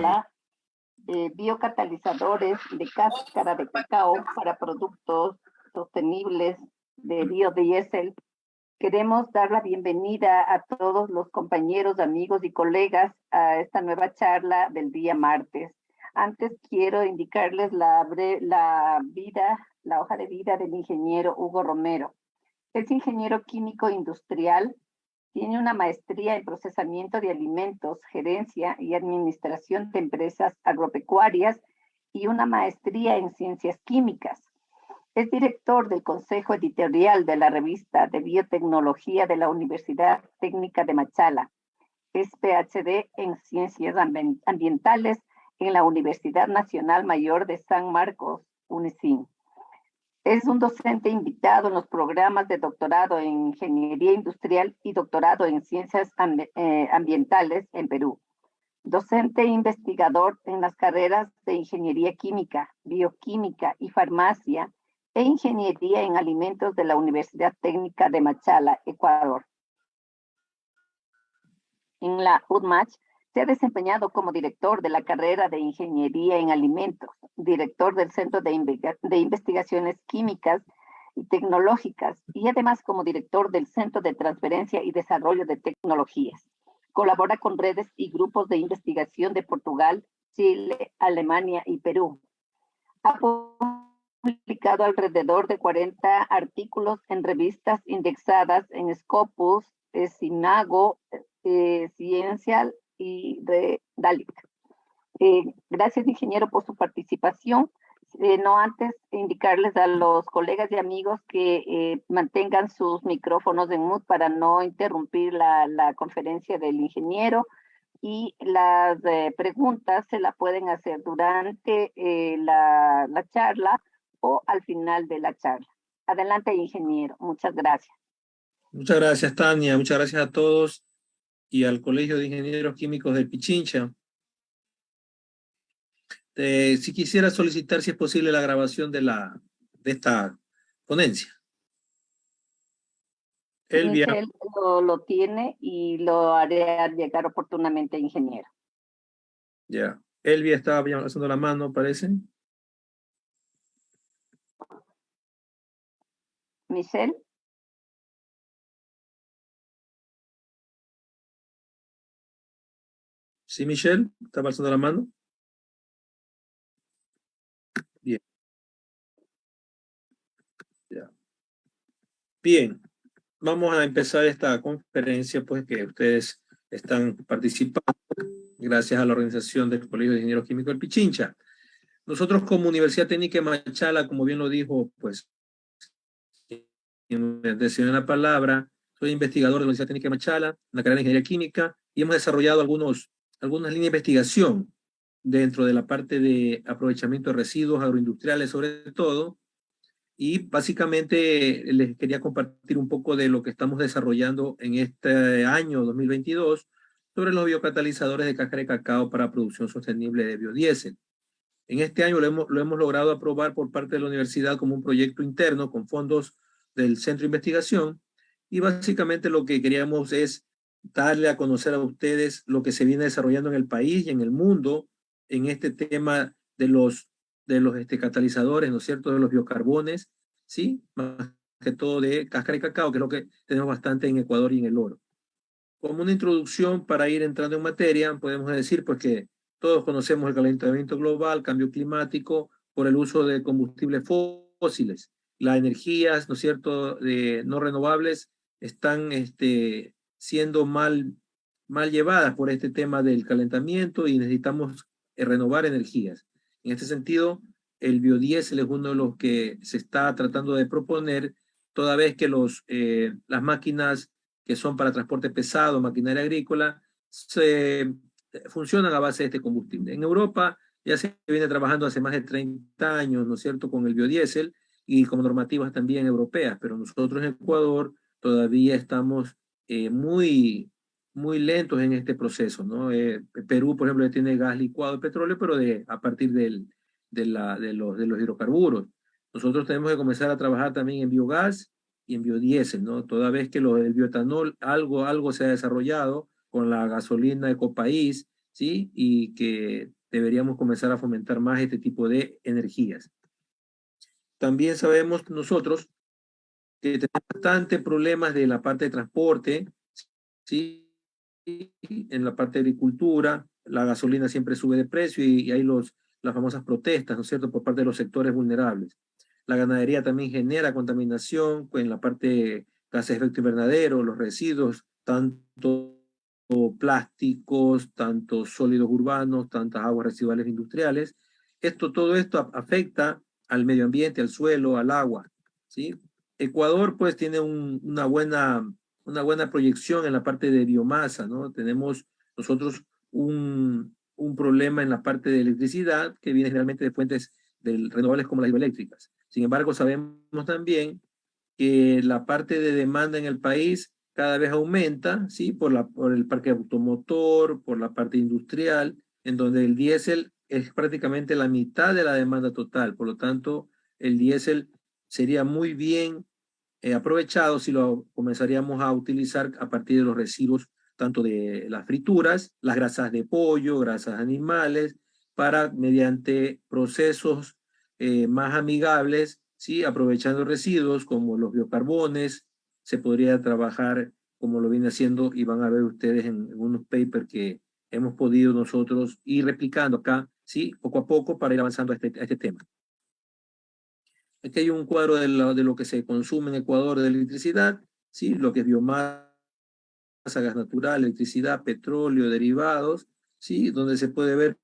charla, biocatalizadores de cáscara de cacao para productos sostenibles de biodiesel. Queremos dar la bienvenida a todos los compañeros, amigos y colegas a esta nueva charla del día martes. Antes quiero indicarles la hoja de vida del ingeniero Hugo Romero. Es ingeniero químico industrial, tiene una maestría en procesamiento de alimentos, gerencia y administración de empresas agropecuarias y una maestría en ciencias químicas. Es director del Consejo Editorial de la Revista de Biotecnología de la Universidad Técnica de Machala. Es PhD en Ciencias Ambientales en la Universidad Nacional Mayor de San Marcos, UNICIN. Es un docente invitado en los programas de doctorado en Ingeniería Industrial y doctorado en Ciencias Ambientales en Perú. Docente e investigador en las carreras de Ingeniería Química, Bioquímica y Farmacia e Ingeniería en Alimentos de la Universidad Técnica de Machala, Ecuador. En la UDMACH se ha desempeñado como director de la carrera de Ingeniería en Alimentos, director del Centro de Investigaciones Químicas y Tecnológicas y además como director del Centro de Transferencia y Desarrollo de Tecnologías. Colabora con redes y grupos de investigación de Portugal, Chile, Alemania y Perú. Ha publicado alrededor de 40 artículos en revistas indexadas en Scopus, Sinago, Ciencial y de Dalic. Gracias, ingeniero, por su participación. No antes indicarles a los colegas y amigos que mantengan sus micrófonos en mute para no interrumpir la conferencia del ingeniero, y las preguntas se la pueden hacer durante la charla o al final de la charla. Adelante, ingeniero. Muchas gracias. Muchas gracias, Tania. Muchas gracias a todos y al Colegio de Ingenieros Químicos del Pichincha. Si quisiera solicitar, si es posible, la grabación de esta ponencia. Elvia. Michelle lo tiene y lo haré llegar oportunamente, ingeniero. Ya. Elvia estaba haciendo la mano, parece. Michelle. Sí, Michelle, estaba alzando la mano. Bien. Ya. Bien. Vamos a empezar esta conferencia, pues, que ustedes están participando gracias a la organización del Colegio de Ingenieros Químicos del Pichincha. Nosotros como Universidad Técnica de Machala, como bien lo dijo, pues, en la palabra, soy investigador de la Universidad Técnica de Machala, en la carrera de Ingeniería Química, y hemos desarrollado algunas líneas de investigación dentro de la parte de aprovechamiento de residuos agroindustriales, sobre todo, y básicamente les quería compartir un poco de lo que estamos desarrollando en este año 2022 sobre los biocatalizadores de cáscara de cacao para producción sostenible de biodiesel. En este año lo hemos logrado aprobar por parte de la universidad como un proyecto interno con fondos del Centro de Investigación, y básicamente lo que queríamos es darle a conocer a ustedes lo que se viene desarrollando en el país y en el mundo en este tema de los catalizadores, ¿no es cierto?, de los biocarbones, ¿sí? Más que todo de cáscara de cacao, que es lo que tenemos bastante en Ecuador y en el oro. Como una introducción para ir entrando en materia, podemos decir pues que todos conocemos el calentamiento global, cambio climático, por el uso de combustibles fósiles. Las energías, ¿no es cierto?, no renovables están siendo mal llevadas por este tema del calentamiento y necesitamos renovar energías. En este sentido, el biodiesel es uno de los que se está tratando de proponer, toda vez que las máquinas que son para transporte pesado, maquinaria agrícola, funcionan a base de este combustible. En Europa ya se viene trabajando hace más de 30 años, ¿no es cierto?, con el biodiesel y con normativas también europeas, pero nosotros en Ecuador todavía estamos muy lentos en este proceso, ¿no? Perú, por ejemplo, tiene gas licuado de petróleo, pero a partir de los hidrocarburos. Nosotros tenemos que comenzar a trabajar también en biogás y en biodiesel, ¿no? Toda vez que el bioetanol algo se ha desarrollado con la gasolina Ecopaís ¿sí? Y que deberíamos comenzar a fomentar más este tipo de energías. También sabemos nosotros que tenemos bastante problemas de la parte de transporte, ¿sí? En la parte de agricultura, la gasolina siempre sube de precio y hay las famosas protestas, ¿no es cierto?, por parte de los sectores vulnerables. La ganadería también genera contaminación en la parte de gases de efecto invernadero, los residuos, tanto plásticos, tanto sólidos urbanos, tantas aguas residuales industriales. Todo esto afecta al medio ambiente, al suelo, al agua, ¿sí? Ecuador pues tiene una buena proyección en la parte de biomasa, ¿no? Tenemos nosotros un problema en la parte de electricidad que viene generalmente de fuentes renovables como las hidroeléctricas. Sin embargo, sabemos también que la parte de demanda en el país cada vez aumenta, ¿sí? Por el parque automotor, por la parte industrial, en donde el diésel es prácticamente la mitad de la demanda total. Por lo tanto, el diésel sería muy bien aprovechado si lo comenzaríamos a utilizar a partir de los residuos tanto de las frituras, las grasas de pollo, grasas animales, para mediante procesos más amigables, ¿sí? Aprovechando residuos como los biocarbones, se podría trabajar como lo viene haciendo y van a ver ustedes en unos papers que hemos podido nosotros ir replicando acá, ¿sí? Poco a poco para ir avanzando a este tema. Aquí hay un cuadro de lo que se consume en Ecuador de electricidad, ¿sí? Lo que es biomasa, gas natural, electricidad, petróleo, derivados, ¿sí? Donde se puede ver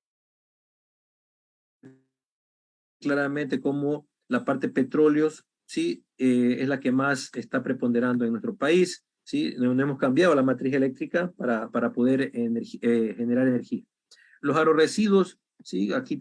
claramente cómo la parte petróleos, ¿sí? Es la que más está preponderando en nuestro país, ¿sí? No hemos cambiado la matriz eléctrica para poder generar energía. Los agroresiduos, sí, aquí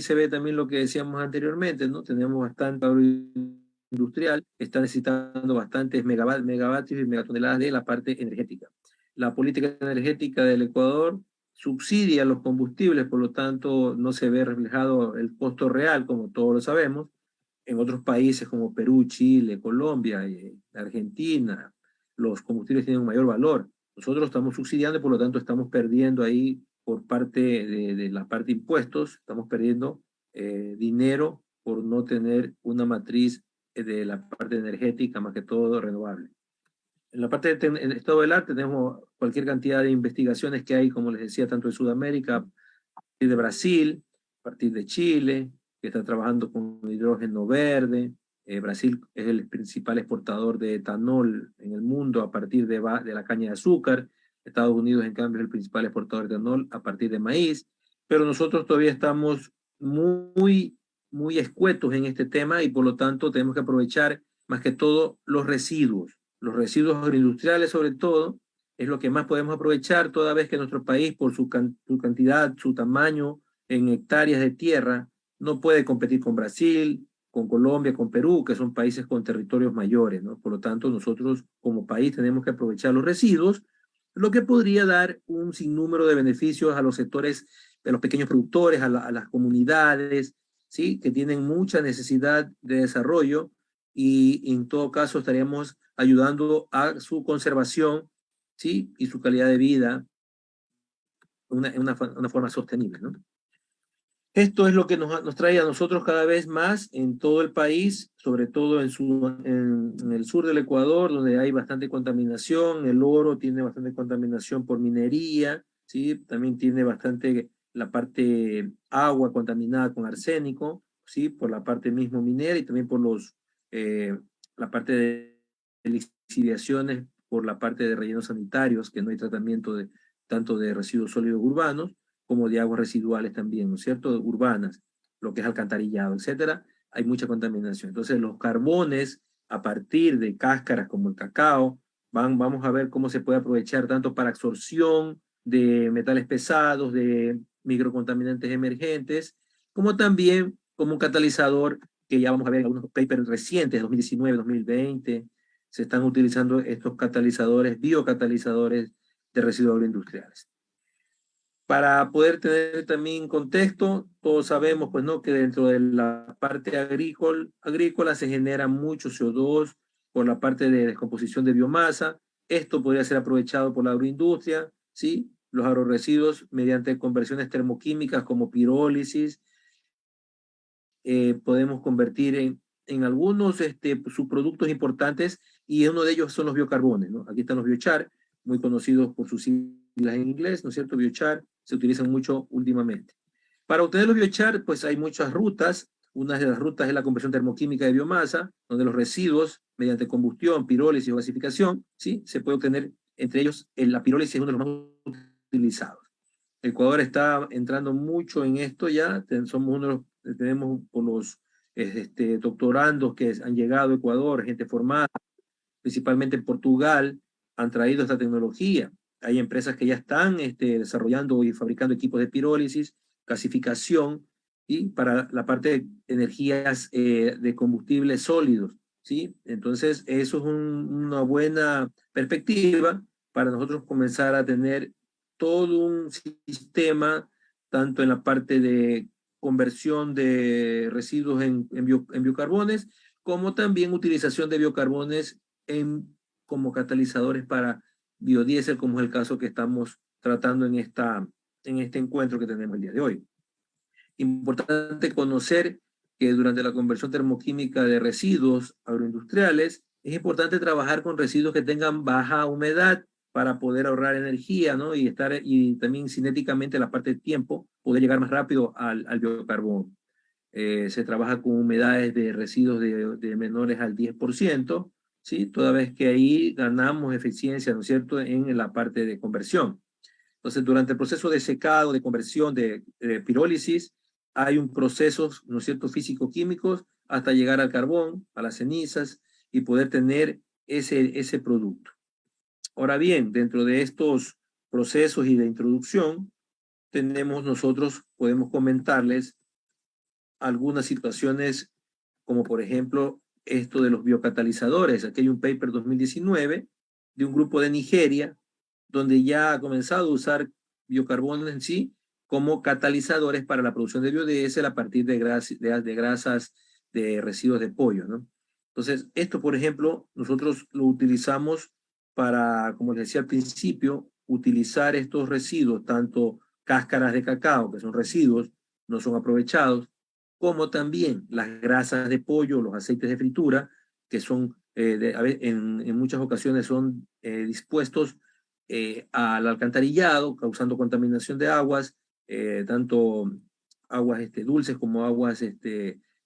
se ve también lo que decíamos anteriormente, ¿no? Tenemos bastante agroindustrial, está necesitando bastantes megavatios y megatoneladas de la parte energética. La política energética del Ecuador subsidia los combustibles, por lo tanto no se ve reflejado el costo real, como todos lo sabemos, en otros países como Perú, Chile, Colombia, Argentina, los combustibles tienen un mayor valor. Nosotros estamos subsidiando y por lo tanto estamos perdiendo ahí por parte de la parte de impuestos, estamos perdiendo dinero por no tener una matriz de la parte energética, más que todo renovable. En la parte en estado del arte tenemos cualquier cantidad de investigaciones que hay, como les decía, tanto en Sudamérica, a partir de Brasil, a partir de Chile, que está trabajando con hidrógeno verde. Brasil es el principal exportador de etanol en el mundo a partir de la caña de azúcar. Estados Unidos, en cambio, es el principal exportador de etanol a partir de maíz. Pero nosotros todavía estamos muy escuetos en este tema y por lo tanto tenemos que aprovechar más que todo los residuos agroindustriales sobre todo, es lo que más podemos aprovechar toda vez que nuestro país, por su cantidad, su tamaño en hectáreas de tierra, no puede competir con Brasil, con Colombia, con Perú, que son países con territorios mayores, ¿no? Por lo tanto, nosotros como país tenemos que aprovechar los residuos, lo que podría dar un sinnúmero de beneficios a los sectores de los pequeños productores, a las comunidades, ¿sí? Que tienen mucha necesidad de desarrollo y en todo caso estaríamos ayudando a su conservación, ¿sí? Y su calidad de vida una forma sostenible, ¿no? Esto es lo que nos trae a nosotros cada vez más en todo el país, sobre todo en el sur del Ecuador, donde hay bastante contaminación. El oro tiene bastante contaminación por minería, ¿sí? También tiene bastante la parte agua contaminada con arsénico, ¿sí? Por la parte mismo minera y también por la parte de lixiviaciones, por la parte de rellenos sanitarios, que no hay tratamiento tanto de residuos sólidos urbanos como de aguas residuales también, ¿no es cierto? Urbanas, lo que es alcantarillado, etcétera, hay mucha contaminación. Entonces, los carbones a partir de cáscaras como el cacao, vamos a ver cómo se puede aprovechar tanto para absorción de metales pesados, de microcontaminantes emergentes, como también como un catalizador que ya vamos a ver en algunos papers recientes, 2019, 2020, se están utilizando estos catalizadores, biocatalizadores de residuos agroindustriales. Para poder tener también contexto, todos sabemos pues, ¿no? que dentro de la parte agrícola se genera mucho CO2 por la parte de descomposición de biomasa. Esto podría ser aprovechado por la agroindustria, ¿sí? los agroresiduos mediante conversiones termoquímicas como pirólisis. Podemos convertir en algunos subproductos importantes, y uno de ellos son los biocarbones, ¿no? Aquí están los biochar, muy conocidos por sus siglas en inglés, ¿no es cierto? Biochar se utilizan mucho últimamente. Para obtener los biochar, pues hay muchas rutas. Una de las rutas es la conversión termoquímica de biomasa, donde los residuos, mediante combustión, pirólisis o gasificación, ¿sí? Se puede obtener, entre ellos, la pirólisis es uno de los más utilizados. Ecuador está entrando mucho en esto ya, somos uno de los, tenemos por los doctorandos que han llegado a Ecuador, gente formada, principalmente en Portugal, han traído esta tecnología. Hay empresas que ya están desarrollando y fabricando equipos de pirólisis, gasificación, y para la parte de energías de combustibles sólidos, ¿sí? Entonces, eso es una buena perspectiva para nosotros comenzar a tener todo un sistema, tanto en la parte de conversión de residuos en biocarbones, como también utilización de biocarbones como catalizadores para biodiesel, como es el caso que estamos tratando en este encuentro que tenemos el día de hoy. Importante conocer que durante la conversión termoquímica de residuos agroindustriales, es importante trabajar con residuos que tengan baja humedad para poder ahorrar energía, ¿no? Y también cinéticamente la parte de tiempo, poder llegar más rápido al biocarbono. Se trabaja con humedades de residuos de menores al 10%, ¿sí? Toda vez que ahí ganamos eficiencia, ¿no es cierto?, en la parte de conversión. Entonces, durante el proceso de secado, de conversión, de pirólisis, hay un proceso, ¿no es cierto?, físico-químicos hasta llegar al carbón, a las cenizas, y poder tener ese producto. Ahora bien, dentro de estos procesos y de introducción, podemos comentarles algunas situaciones, como por ejemplo esto de los biocatalizadores. Aquí hay un paper 2019 de un grupo de Nigeria, donde ya ha comenzado a usar biocarbonos en sí como catalizadores para la producción de biodiesel a partir de grasas de residuos de pollo, ¿no? Entonces, esto, por ejemplo, nosotros lo utilizamos para, como les decía al principio, utilizar estos residuos, tanto cáscaras de cacao, que son residuos, no son aprovechados, como también las grasas de pollo, los aceites de fritura, que son, en muchas ocasiones son dispuestos al alcantarillado, causando contaminación de aguas, tanto aguas dulces como aguas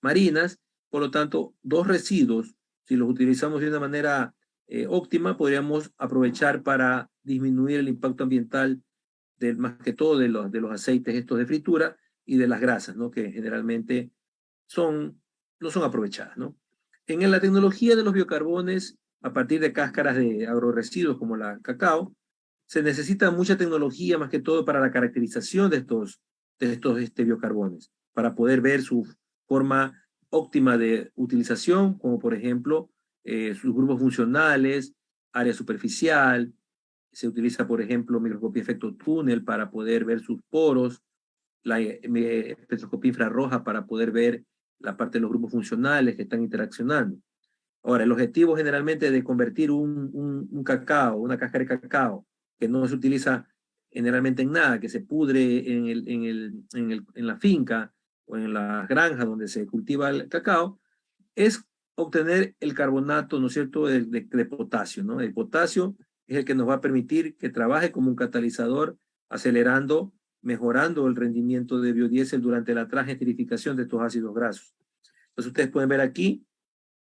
marinas. Por lo tanto, dos residuos, si los utilizamos de una manera óptima, podríamos aprovechar para disminuir el impacto ambiental más que todo de los aceites estos de fritura y de las grasas, ¿no? Que generalmente no son aprovechadas, ¿no? En la tecnología de los biocarbones, a partir de cáscaras de agroresiduos como la cacao, se necesita mucha tecnología, más que todo para la caracterización de estos biocarbones, para poder ver su forma óptima de utilización, como por ejemplo sus grupos funcionales, área superficial. Se utiliza, por ejemplo, microscopía efecto túnel para poder ver sus poros, la espectroscopía infrarroja para poder ver la parte de los grupos funcionales que están interaccionando. Ahora, el objetivo generalmente de convertir un cacao, una cáscara de cacao, que no se utiliza generalmente en nada, que se pudre en la finca o en la granja donde se cultiva el cacao, es obtener el carbonato, ¿no es cierto?, de potasio, ¿no? El potasio es el que nos va a permitir que trabaje como un catalizador, acelerando, mejorando el rendimiento de biodiesel durante la transesterificación de estos ácidos grasos. Entonces ustedes pueden ver aquí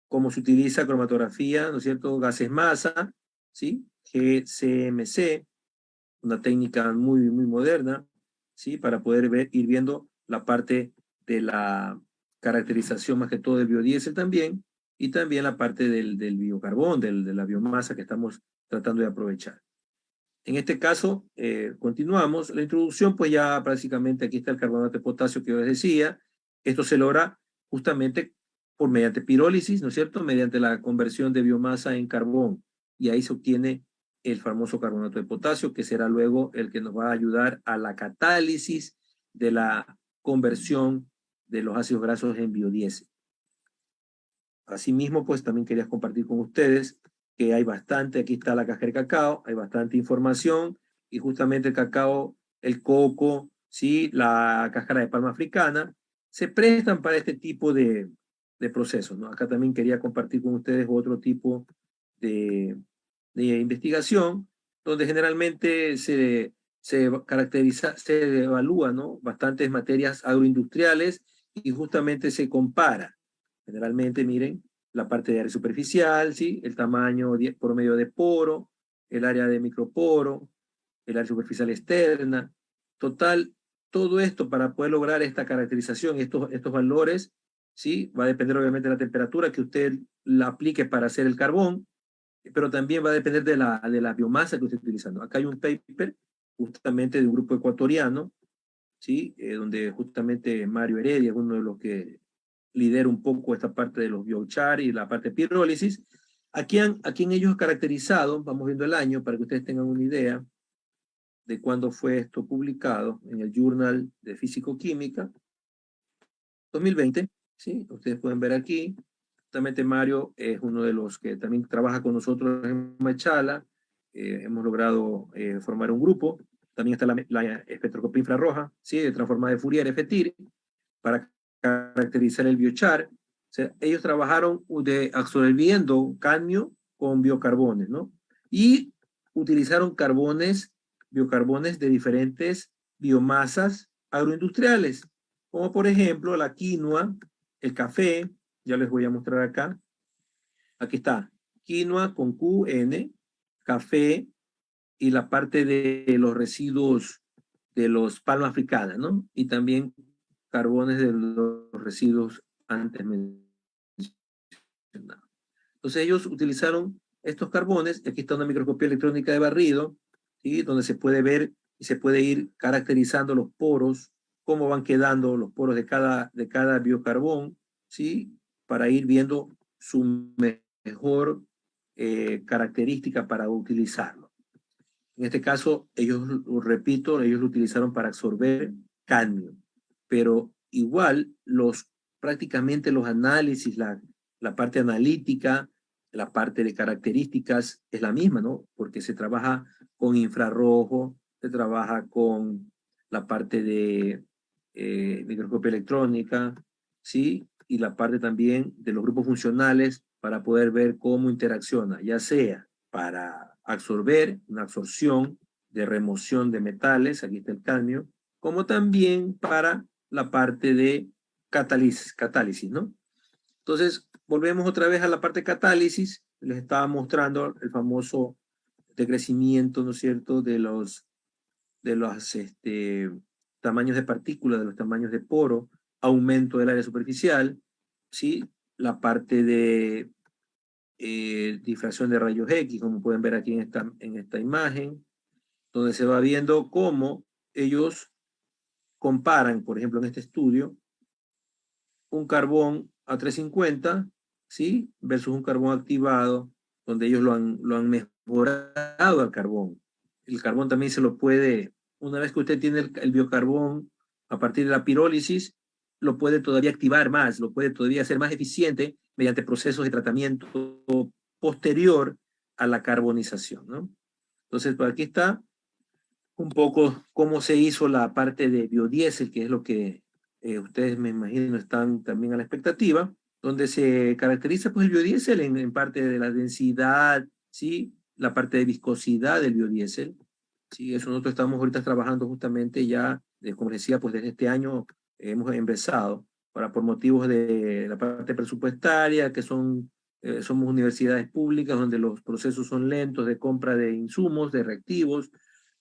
cómo se utiliza cromatografía, ¿no es cierto?, gases masa, ¿sí?, GCMC, una técnica muy, muy moderna, ¿sí?, para poder ir viendo la parte de la caracterización más que todo del biodiesel también, y también la parte del biocarbón, de la biomasa que estamos tratando de aprovechar. En este caso, continuamos. La introducción, pues ya prácticamente aquí está el carbonato de potasio que yo les decía. Esto se logra justamente mediante pirólisis, ¿no es cierto?, mediante la conversión de biomasa en carbón. Y ahí se obtiene el famoso carbonato de potasio, que será luego el que nos va a ayudar a la catálisis de la conversión de los ácidos grasos en biodiesel. Asimismo, pues también quería compartir con ustedes que hay bastante, aquí está la cáscara de cacao, hay bastante información y justamente el cacao, el coco, ¿sí? La cáscara de palma africana, se prestan para este tipo de procesos, ¿no? Acá también quería compartir con ustedes otro tipo de investigación, donde generalmente se caracteriza, se evalúa, ¿no? Bastantes materias agroindustriales y justamente se compara. Generalmente, miren, la parte de área superficial, ¿sí? El tamaño promedio de poro, el área de microporo, el área superficial externa. Total, todo esto para poder lograr esta caracterización, estos valores, ¿sí? Va a depender obviamente de la temperatura que usted la aplique para hacer el carbón, pero también va a depender de la biomasa que usted esté utilizando. Acá hay un paper justamente de un grupo ecuatoriano, ¿sí? Donde justamente Mario Heredia es uno de los que lidera un poco esta parte de los biochar y la parte de pirólisis. Aquí en ellos caracterizado, vamos viendo el año para que ustedes tengan una idea de cuándo fue esto publicado en el Journal de Físico-Química, 2020, ¿sí? Ustedes pueden ver aquí. Justamente Mario es uno de los que también trabaja con nosotros en Machala. Hemos logrado formar un grupo. También está la espectroscopía infrarroja, ¿sí? Transformada de Fourier, FTIR, para caracterizar el biochar. O sea, ellos trabajaron absorbiendo cadmio con biocarbones, ¿no? Y utilizaron biocarbones de diferentes biomasas agroindustriales, como por ejemplo la quinoa, el café, ya les voy a mostrar acá. Aquí está, quinoa con QN, café y la parte de los residuos de los palma africana, ¿no? Y también carbones de los residuos antes mencionados. Entonces ellos utilizaron estos carbones, aquí está una microscopía electrónica de barrido, ¿sí? Donde se puede ver y se puede ir caracterizando los poros, cómo van quedando los poros de cada biocarbón, ¿sí? Para ir viendo su mejor característica para utilizarlo. En este caso, ellos, lo repito, ellos lo utilizaron para absorber cadmio, pero igual prácticamente los análisis, la parte analítica, la parte de características es la misma, ¿no? Porque se trabaja con infrarrojo, se trabaja con la parte de microscopía electrónica, ¿sí? Y la parte también de los grupos funcionales para poder ver cómo interacciona, ya sea para absorber, una absorción de remoción de metales, aquí está el cadmio, como también para la parte de catálisis, ¿no? Entonces, volvemos otra vez a la parte de catálisis, les estaba mostrando el famoso decrecimiento, ¿no es cierto?, de los tamaños de partículas, de los tamaños de poro, aumento del área superficial, ¿sí? La parte de difracción de rayos X, como pueden ver aquí en esta imagen, donde se va viendo cómo ellos comparan, por ejemplo, en este estudio, un carbón a 350, ¿sí? Versus un carbón activado, donde ellos lo han mejorado al carbón. El carbón también se lo puede, una vez que usted tiene el biocarbón a partir de la pirólisis, lo puede todavía activar más, lo puede todavía hacer más eficiente mediante procesos de tratamiento posterior a la carbonización, ¿no? Entonces, por aquí está un poco cómo se hizo la parte de biodiesel, que es lo que ustedes me imagino están también a la expectativa, donde se caracteriza pues el biodiesel en parte de la densidad, ¿sí? La parte de viscosidad del biodiesel, ¿sí? Eso nosotros estamos ahorita trabajando justamente ya, como decía, pues desde este año hemos empezado, para por motivos de la parte presupuestaria, que somos universidades públicas donde los procesos son lentos de compra de insumos, de reactivos,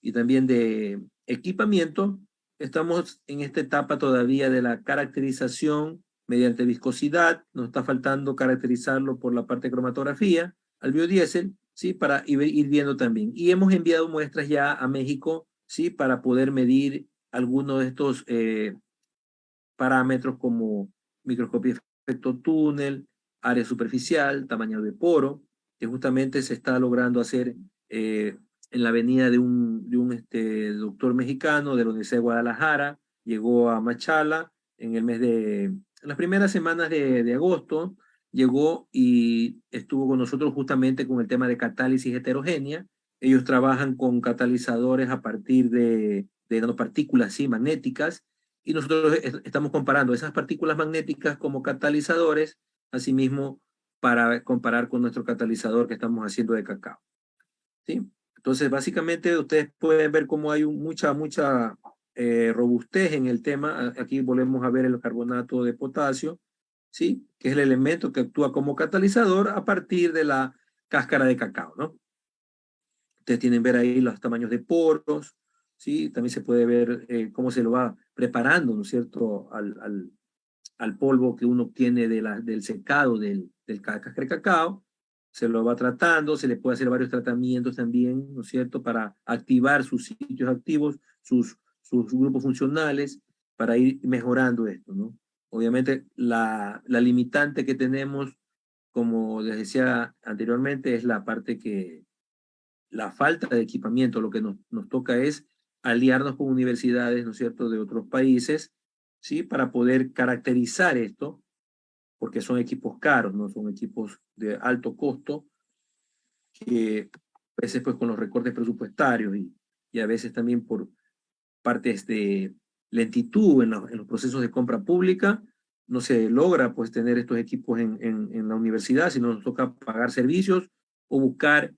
y también de equipamiento, estamos en esta etapa todavía de la caracterización mediante viscosidad. Nos está faltando caracterizarlo por la parte de cromatografía al biodiesel, ¿sí? Para ir viendo también. Y hemos enviado muestras ya a México, ¿sí? Para poder medir algunos de estos parámetros como microscopía de efecto túnel, área superficial, tamaño de poro, que justamente se está logrando hacer en la avenida de un doctor mexicano de la Universidad de Guadalajara. Llegó a Machala en las primeras semanas de agosto, llegó y estuvo con nosotros justamente con el tema de catálisis heterogénea, Ellos trabajan con catalizadores a partir de nanopartículas, ¿sí? Magnéticas, y nosotros estamos comparando esas partículas magnéticas como catalizadores, asimismo, para comparar con nuestro catalizador que estamos haciendo de cacao, ¿sí? Entonces, básicamente, ustedes pueden ver cómo hay mucha robustez en el tema. Aquí volvemos a ver el carbonato de potasio, ¿sí? Que es el elemento que actúa como catalizador a partir de la cáscara de cacao, ¿no? Ustedes tienen ver ahí los tamaños de poros, ¿sí? También se puede ver cómo se lo va preparando, ¿no es cierto?, al polvo que uno obtiene del secado del cáscara de cacao. Se lo va tratando, se le puede hacer varios tratamientos también, ¿no es cierto?, para activar sus sitios activos, sus grupos funcionales, para ir mejorando esto, ¿no? Obviamente, la limitante que tenemos, como les decía anteriormente, es la parte que la falta de equipamiento. Lo que nos toca es aliarnos con universidades, ¿no es cierto?, de otros países, ¿sí?, para poder caracterizar esto, porque son equipos caros, no son equipos de alto costo, que a veces pues con los recortes presupuestarios y a veces también por partes de lentitud en los procesos de compra pública, no se logra pues tener estos equipos en la universidad, sino nos toca pagar servicios o buscar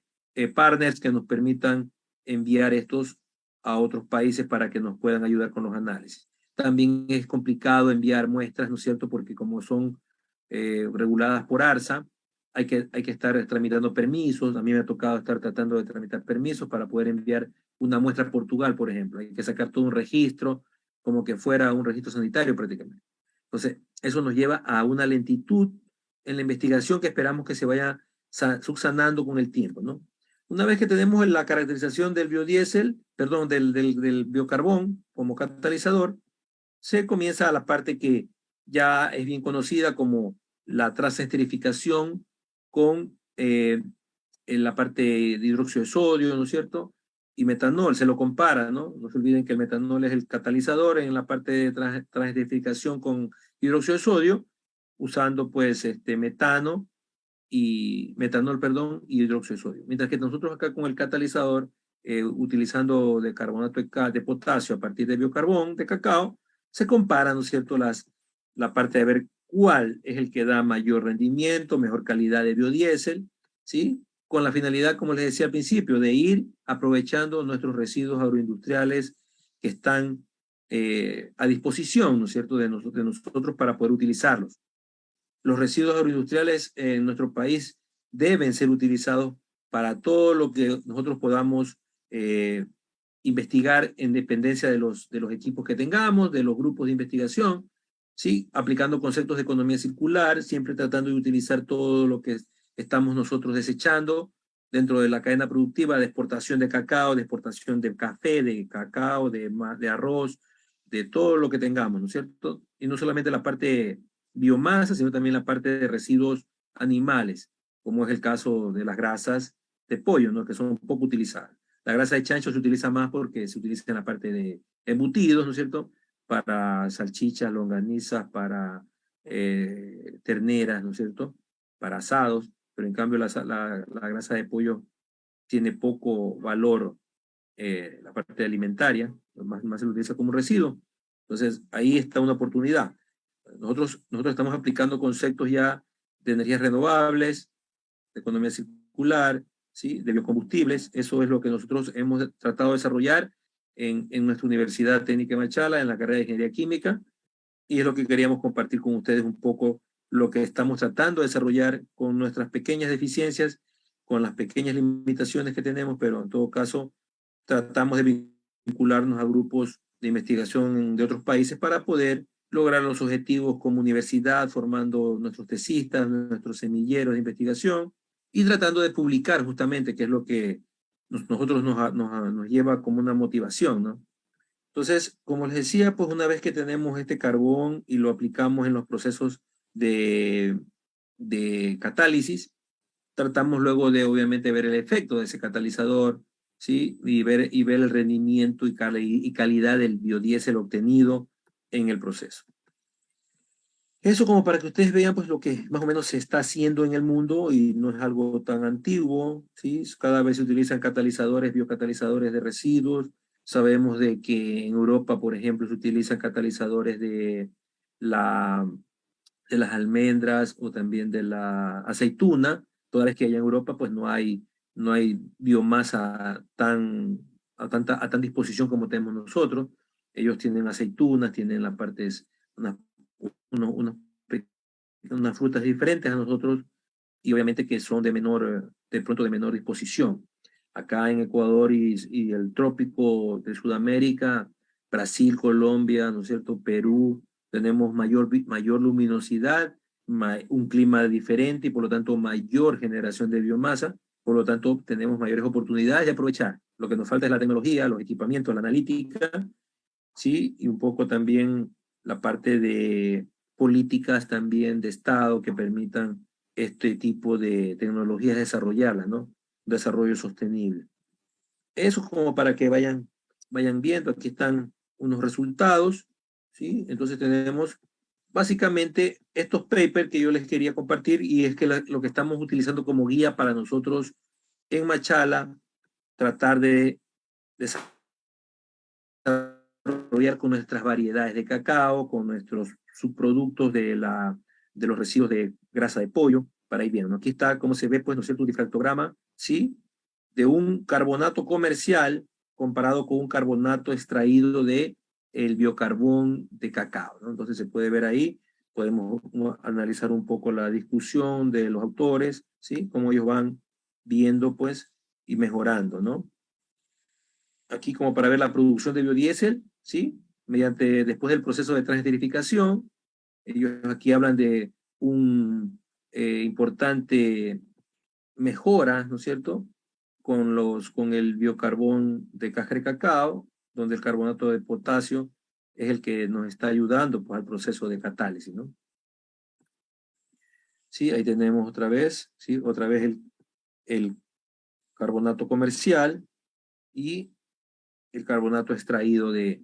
partners que nos permitan enviar estos a otros países para que nos puedan ayudar con los análisis. También es complicado enviar muestras, ¿no es cierto?, porque como son reguladas por ARSA, hay que estar tramitando permisos. A mí me ha tocado estar tratando de tramitar permisos para poder enviar una muestra a Portugal, por ejemplo. Hay que sacar todo un registro, como que fuera un registro sanitario prácticamente. Entonces, eso nos lleva a una lentitud en la investigación que esperamos que se vaya subsanando con el tiempo, ¿no? Una vez que tenemos la caracterización del biodiesel, perdón, del biocarbón como catalizador, se comienza a la parte que ya es bien conocida como la transesterificación con en la parte de hidróxido de sodio, ¿no es cierto?, y metanol, se lo compara, ¿no? No se olviden que el metanol es el catalizador en la parte de transesterificación con hidróxido de sodio, usando pues metano y metanol, perdón, y hidróxido de sodio. Mientras que nosotros acá con el catalizador, utilizando de carbonato de potasio a partir de biocarbón, de cacao, se comparan, ¿no es cierto?, la parte de ver cuál es el que da mayor rendimiento, mejor calidad de biodiesel, ¿sí? Con la finalidad, como les decía al principio, de ir aprovechando nuestros residuos agroindustriales que están a disposición, ¿no es cierto?, de nosotros para poder utilizarlos. Los residuos agroindustriales en nuestro país deben ser utilizados para todo lo que nosotros podamos investigar en dependencia de los equipos que tengamos, de los grupos de investigación, ¿sí? Aplicando conceptos de economía circular, siempre tratando de utilizar todo lo que estamos nosotros desechando dentro de la cadena productiva de exportación de cacao, de exportación de café, de cacao, de arroz, de todo lo que tengamos, ¿no es cierto? Y no solamente la parte biomasa, sino también la parte de residuos animales, como es el caso de las grasas de pollo, ¿no?, que son poco utilizadas. La grasa de chancho se utiliza más porque se utiliza en la parte de embutidos, ¿no es cierto?, para salchichas, longanizas, para terneras, ¿no es cierto?, para asados, pero en cambio la grasa de pollo tiene poco valor, la parte alimentaria, más se lo utiliza como residuo. Entonces, ahí está una oportunidad. Nosotros estamos aplicando conceptos ya de energías renovables, de economía circular, ¿sí?, de biocombustibles. Eso es lo que nosotros hemos tratado de desarrollar en nuestra Universidad Técnica de Machala, en la carrera de Ingeniería Química, y es lo que queríamos compartir con ustedes un poco lo que estamos tratando de desarrollar con nuestras pequeñas deficiencias, con las pequeñas limitaciones que tenemos, pero en todo caso tratamos de vincularnos a grupos de investigación de otros países para poder lograr los objetivos como universidad, formando nuestros tesistas, nuestros semilleros de investigación y tratando de publicar justamente, que es lo que nosotros nos lleva como una motivación, ¿no? Entonces, como les decía, pues una vez que tenemos este carbón y lo aplicamos en los procesos de catálisis, tratamos luego de obviamente ver el efecto de ese catalizador, ¿sí? Y ver el rendimiento y calidad del biodiesel obtenido en el proceso. Eso como para que ustedes vean pues lo que más o menos se está haciendo en el mundo y no es algo tan antiguo, ¿sí? Cada vez se utilizan catalizadores, biocatalizadores de residuos. Sabemos de que en Europa, por ejemplo, se utilizan catalizadores la, de las almendras o también de la aceituna, toda vez que allá en Europa pues no hay biomasa a tan disposición como tenemos nosotros. Ellos tienen aceitunas, tienen las partes, unas, unos unas frutas diferentes a nosotros y obviamente que son de de pronto de menor disposición. Acá en Ecuador y el trópico de Sudamérica, Brasil, Colombia, ¿no es cierto? Perú, tenemos mayor luminosidad, un clima diferente y por lo tanto mayor generación de biomasa, por lo tanto tenemos mayores oportunidades de aprovechar. Lo que nos falta es la tecnología, los equipamientos, la analítica, ¿sí? Y un poco también la parte de políticas también de Estado que permitan este tipo de tecnologías desarrollarlas, ¿no? Desarrollo sostenible. Eso es como para que vayan viendo, aquí están unos resultados, ¿sí? Entonces tenemos básicamente estos papers que yo les quería compartir y es que lo que estamos utilizando como guía para nosotros en Machala, tratar de desarrollar con nuestras variedades de cacao, con nuestros subproductos de los residuos de grasa de pollo, para ir viendo. Aquí está cómo se ve, pues, ¿no es cierto?, un difractograma, ¿sí? De un carbonato comercial comparado con un carbonato extraído de el biocarbón de cacao, ¿no? Entonces se puede ver ahí, podemos analizar un poco la discusión de los autores, ¿sí? Cómo ellos van viendo, pues, y mejorando, ¿no? Aquí como para ver la producción de biodiesel, ¿sí? Después del proceso de transesterificación, ellos aquí hablan de un importante mejora, ¿no es cierto?, con el biocarbón de caja de cacao, donde el carbonato de potasio es el que nos está ayudando pues, al proceso de catálisis, ¿no? Sí, ahí tenemos otra vez, ¿sí? Otra vez el carbonato comercial y el carbonato extraído del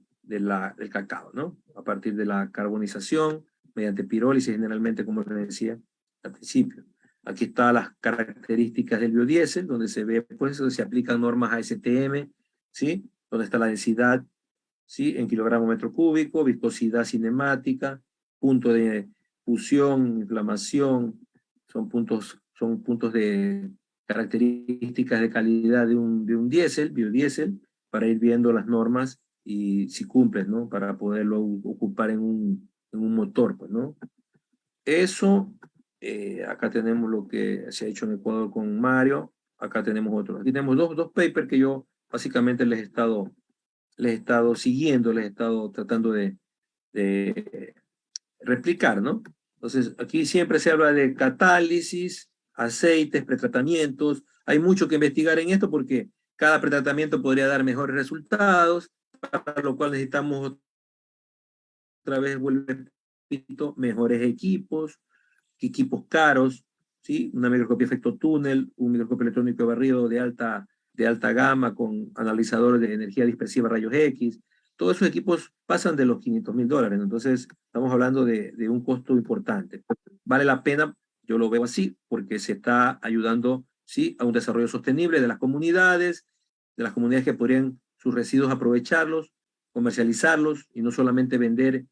cacao, ¿no? A partir de la carbonización, mediante pirólisis, generalmente, como les decía al principio. Aquí están las características del biodiesel, donde se ve, pues, donde se aplican normas ASTM, ¿sí? Donde está la densidad, ¿sí? En kilogramo metro cúbico, viscosidad cinemática, punto de fusión, inflamación, son puntos de características de calidad de un diésel, biodiesel, para ir viendo las normas y si cumples, ¿no? Para poderlo ocupar en un motor, pues, ¿no? Eso, acá tenemos lo que se ha hecho en Ecuador con Mario, acá tenemos otro. Aquí tenemos dos papers que yo básicamente les he estado siguiendo, les he estado tratando de replicar, ¿no? Entonces, aquí siempre se habla de catálisis, aceites, pretratamientos. Hay mucho que investigar en esto porque cada pretratamiento podría dar mejores resultados, para lo cual necesitamos otra vez, vuelvo repito, mejores equipos caros, ¿sí? Una microscopía efecto túnel, un microscopio electrónico de barrido de alta gama con analizadores de energía dispersiva rayos X. Todos esos equipos pasan de los $500,000, entonces estamos hablando de un costo importante. Vale la pena, yo lo veo así, porque se está ayudando, ¿sí?, a un desarrollo sostenible de las comunidades que podrían sus residuos aprovecharlos, comercializarlos y no solamente vender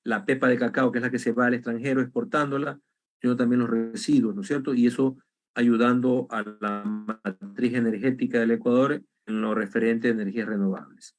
la pepa de cacao, que es la que se va al extranjero exportándola, sino también los residuos, ¿no es cierto? Y eso ayudando a la matriz energética del Ecuador en lo referente a energías renovables.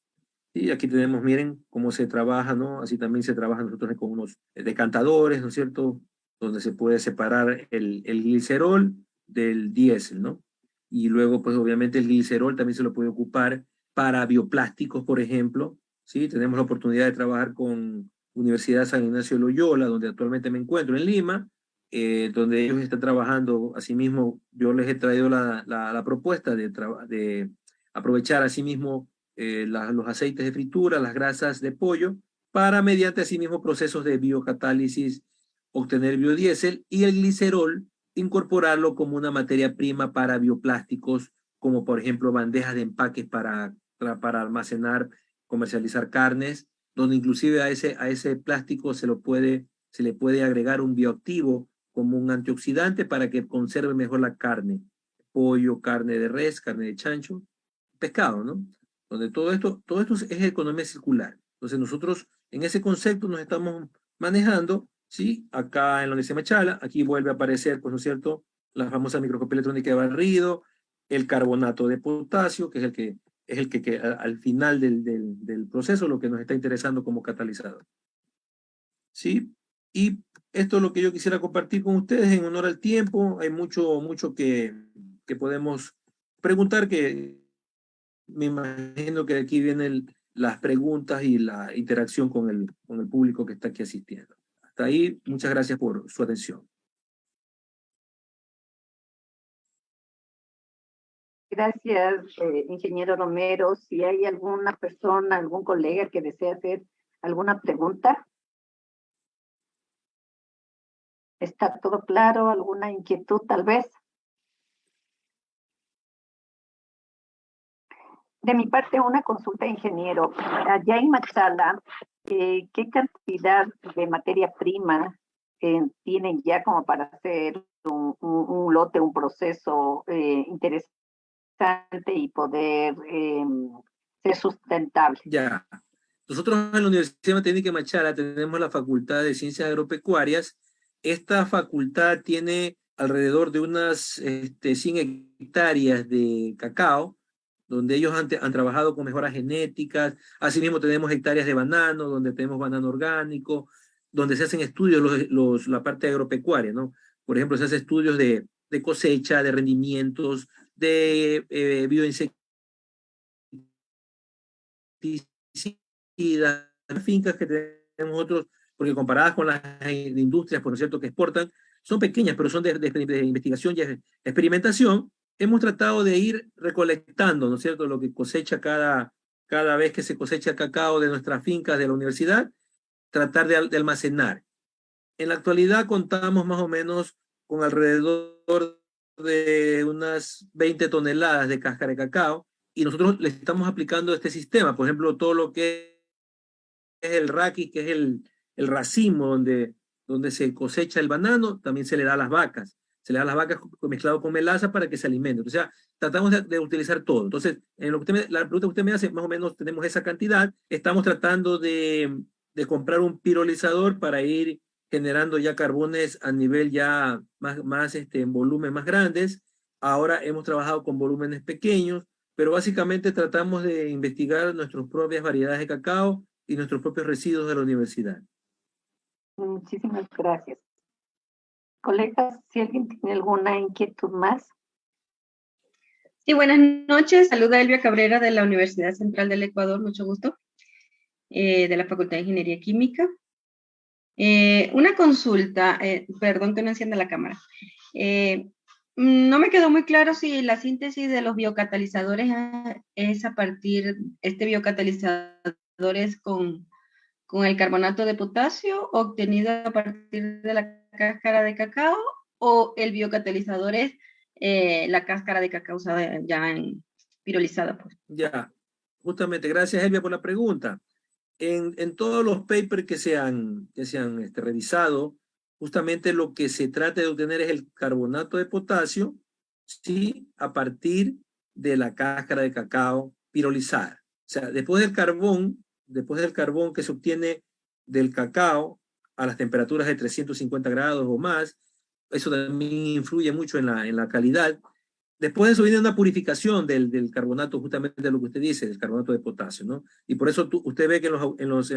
Y aquí tenemos, miren, cómo se trabaja, ¿no? Así también se trabaja nosotros con unos decantadores, ¿no es cierto? Donde se puede separar el glicerol del diésel, ¿no? Y luego, pues obviamente el glicerol también se lo puede ocupar para bioplásticos, por ejemplo, ¿sí? Tenemos la oportunidad de trabajar con Universidad San Ignacio de Loyola, donde actualmente me encuentro en Lima, donde ellos están trabajando, asimismo, yo les he traído la propuesta de aprovechar asimismo los aceites de fritura, las grasas de pollo, para mediante asimismo procesos de biocatálisis obtener biodiesel y el glicerol incorporarlo como una materia prima para bioplásticos, como por ejemplo bandejas de empaques para almacenar, comercializar carnes, donde inclusive a ese plástico se lo puede se le puede agregar un bioactivo como un antioxidante para que conserve mejor la carne, pollo, carne de res, carne de chancho, pescado, ¿no? Donde todo esto es economía circular. Entonces nosotros en ese concepto nos estamos manejando, ¿sí? Acá en la Universidad de Machala, aquí vuelve a aparecer, pues, ¿no es cierto?, la famosa microscopía electrónica de barrido, el carbonato de potasio, que es el que al final del proceso lo que nos está interesando como catalizador. ¿Sí? Y esto es lo que yo quisiera compartir con ustedes en honor al tiempo. Hay mucho que podemos preguntar, que me imagino que aquí vienen las preguntas y la interacción con el público que está aquí asistiendo. Hasta ahí, muchas gracias por su atención. Gracias, ingeniero Romero. Si hay alguna persona, algún colega que desea hacer alguna pregunta. ¿Está todo claro? ¿Alguna inquietud tal vez? De mi parte, una consulta, ingeniero. Allá en Machala, ¿qué cantidad de materia prima tienen ya como para hacer un lote, un proceso interesante y poder ser sustentable? Ya. Nosotros en la Universidad Técnica de Machala tenemos la Facultad de Ciencias Agropecuarias. Esta facultad tiene alrededor de unas 100 hectáreas de cacao, donde ellos han trabajado con mejoras genéticas. Asimismo tenemos hectáreas de banano, donde tenemos banano orgánico, donde se hacen estudios la parte agropecuaria, ¿no? Por ejemplo, se hacen estudios de cosecha, de rendimientos, de bioinsecticidas, las fincas que tenemos nosotros, porque comparadas con las industrias, por cierto, que exportan, son pequeñas, pero son de investigación y experimentación. Hemos tratado de ir recolectando, ¿no es cierto?, lo que cosecha cada vez que se cosecha cacao de nuestras fincas de la universidad, tratar de almacenar. En la actualidad contamos más o menos con alrededor de unas 20 toneladas de cáscara de cacao, y nosotros le estamos aplicando este sistema. Por ejemplo, todo lo que es el raqui, que es el racimo donde se cosecha el banano, también se le da a las vacas. Se le da a las vacas mezclado con melaza para que se alimenten. O sea, tratamos de utilizar todo. Entonces, en lo que la pregunta que usted me hace, más o menos tenemos esa cantidad. Estamos tratando de comprar un pirolizador para ir generando ya carbones a nivel ya más en volumen más grandes. Ahora hemos trabajado con volúmenes pequeños, pero básicamente tratamos de investigar nuestras propias variedades de cacao y nuestros propios residuos de la universidad. Muchísimas gracias. Colegas, si alguien tiene alguna inquietud más. Sí, buenas noches. Saluda Elvia Cabrera de la Universidad Central del Ecuador, mucho gusto, de la Facultad de Ingeniería Química. Una consulta, perdón que no encienda la cámara. No me quedó muy claro si la síntesis de los biocatalizadores es a partir, biocatalizador es con el carbonato de potasio obtenido a partir de la cáscara de cacao, o el biocatalizador es la cáscara de cacao usada ya pirolizada. Pues. Ya, justamente, gracias Elvia por la pregunta. En todos los papers que se han revisado, justamente lo que se trata de obtener es el carbonato de potasio, ¿sí?, a partir de la cáscara de cacao pirolizada. O sea, después del carbón que se obtiene del cacao a las temperaturas de 350 grados o más, eso también influye mucho en la calidad. Después de eso viene una purificación del carbonato, justamente de lo que usted dice, del carbonato de potasio, ¿no? Y por eso usted ve que en los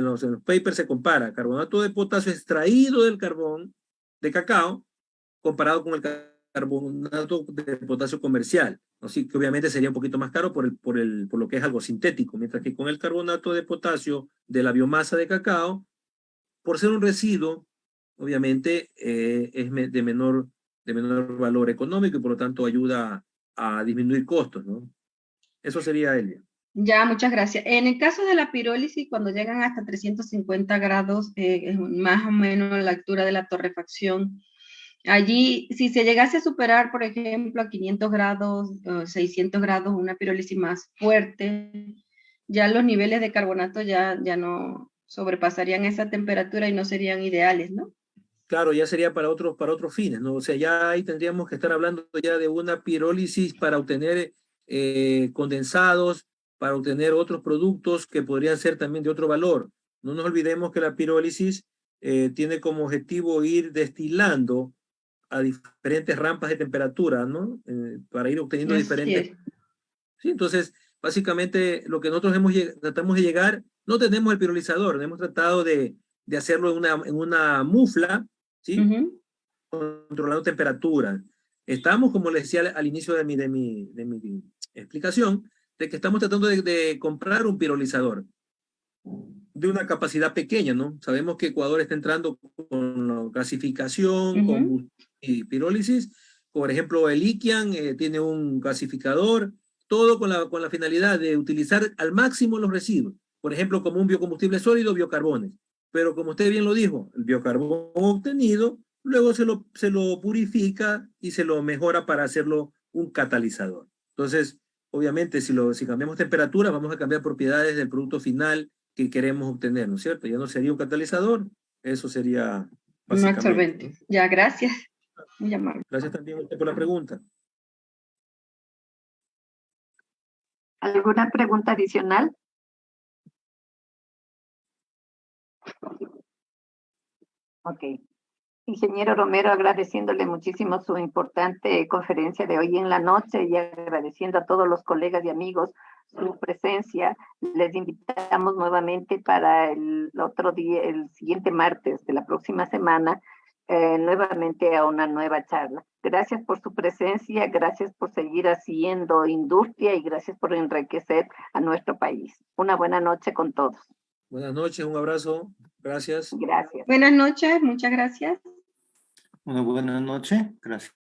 papers se compara carbonato de potasio extraído del carbón de cacao comparado con el carbonato de potasio comercial. Así que obviamente sería un poquito más caro por lo que es algo sintético, mientras que con el carbonato de potasio de la biomasa de cacao, por ser un residuo, obviamente es de menor valor económico y por lo tanto ayuda a disminuir costos, ¿no? Eso sería, Elia. Ya, muchas gracias. En el caso de la pirólisis, cuando llegan hasta 350 grados, más o menos la altura de la torrefacción, allí, si se llegase a superar, por ejemplo, a 500 grados, 600 grados, una pirólisis más fuerte, ya los niveles de carbonato ya no sobrepasarían esa temperatura y no serían ideales, ¿no? claro, ya sería para otros fines, ¿no? O sea, ya ahí tendríamos que estar hablando ya de una pirólisis para obtener condensados, para obtener otros productos que podrían ser también de otro valor. No nos olvidemos que la pirólisis tiene como objetivo ir destilando a diferentes rampas de temperatura, ¿no? Para ir obteniendo Así diferentes... es. Sí, entonces, básicamente, lo que nosotros tratamos de llegar, no tenemos el pirolizador, hemos tratado de hacerlo en una mufla, ¿sí? Ujú. Controlando temperatura. Estamos, como les decía al inicio de mi explicación, de que estamos tratando de comprar un pirolizador de una capacidad pequeña, ¿no? Sabemos que Ecuador está entrando con la gasificación, Ujú. y pirólisis. Por ejemplo, el Iquian tiene un gasificador, todo con la finalidad de utilizar al máximo los residuos. Por ejemplo, como un biocombustible sólido, biocarbones. Pero como usted bien lo dijo, el biocarbón obtenido, luego se lo purifica y se lo mejora para hacerlo un catalizador. Entonces, obviamente, si cambiamos temperatura, vamos a cambiar propiedades del producto final que queremos obtener, ¿no es cierto? Ya no sería un catalizador, eso sería Un básicamente, absorbente. ¿no? Ya, gracias. Muy amable. Gracias también a usted por la pregunta. ¿Alguna pregunta adicional? Ok. Ingeniero Romero, agradeciéndole muchísimo su importante conferencia de hoy en la noche y agradeciendo a todos los colegas y amigos su presencia. Les invitamos nuevamente para el otro día, el siguiente martes de la próxima semana, nuevamente a una nueva charla. Gracias por su presencia, gracias por seguir haciendo industria y gracias por enriquecer a nuestro país. Una buena noche con todos. Buenas noches, un abrazo, gracias. Gracias. Buenas noches, muchas gracias. Una buena noche. Gracias.